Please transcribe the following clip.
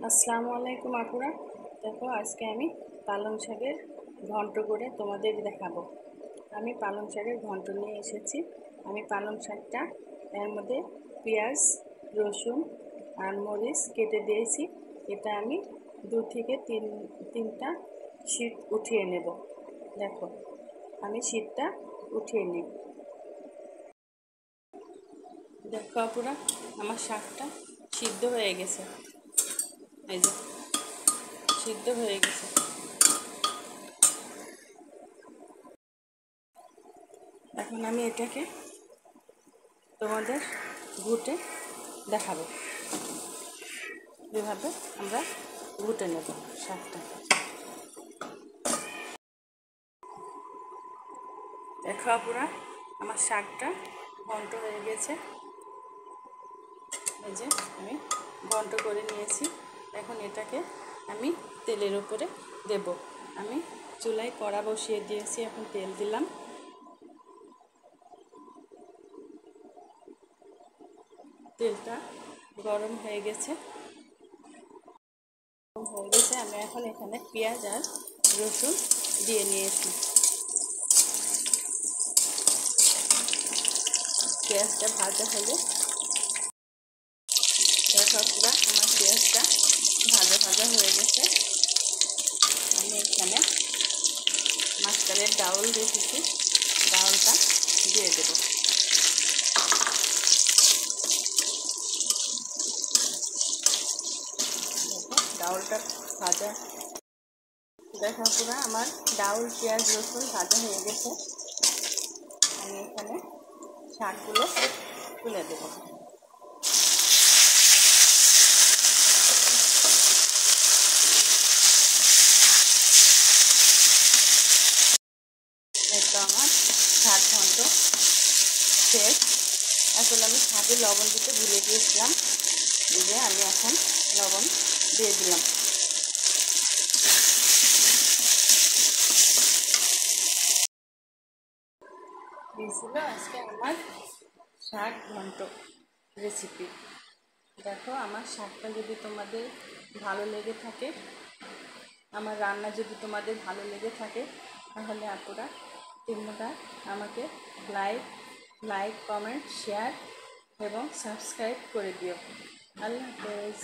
আসসালামু আলাইকুম আপুরা। দেখো আজকে আমি পালং শাকের ঘন্ট করে তোমাদের দেখাবো। আমি পালং শাকের ঘন্ট নিয়ে এসেছি। আমি পালং শাকটা এর মধ্যে পেঁয়াজ, রসুন আর মরিচ কেটে দিয়েছি। এটা আমি 2 থেকে 3টা শীট উঠিয়ে নেব। দেখো আমি শীটটা উঠিয়ে নিই। দেখো আপুরা, আমার শাকটা সিদ্ধ হয়ে গেছে। এই যে সিদ্ধ হয়ে গেছে। এখন আমি এটাকে তোমাদের ঘুটে দেখাবো। এভাবে আমরা ঘুটে নেব শাকটা। দেখো আপুরা, আমার শাকটা ঘন্ট হয়ে গেছে। এই যে আমি ঘন্ট করে নিয়েছি। এখন এটাকে আমি তেলের উপরে দেব। আমি চুলায় কড়া বসিয়ে দিয়েছি, এখন তেল দিলাম। তেলটা গরম হয়ে গেছে। আমি এখন এখানে পেঁয়াজ আর রসুন দিয়ে নিয়েছি। পেঁয়াজটা ভাজা হলে দেখো পুরা আমার পেঁয়াজটা ভাজা ভাজা হয়ে গেছে। আমি এখানে মাস্টারের ডাউল রেখেছি, ডাউলটা দিয়ে দেব। দেখো ডাউলটা ভাজা। দেখো পুরা আমার ডাউল, পেঁয়াজ, রসুন ভাজা হয়ে গেছে। আমি এখানে শাকগুলো তুলে দেবো। এটা আমার শাক ঘন্ট শেষ। আসলে আমি শাকে লবণ দিতে ভুলে গিয়েছিলাম, দিয়ে আমি এখন লবণ দিয়ে দিলাম। দিয়েছিল আজকে আমার শাক ঘন্ট রেসিপি। দেখো আমার শাকটা যদি তোমাদের ভালো লেগে থাকে, আমার রান্না যদি তোমাদের ভালো লেগে থাকে, তাহলে আপনারা তোমরা আমাকে লাইক কমেন্ট শেয়ার এবং সাবস্ক্রাইব করে দিও। আল্লাহ হাফেজ।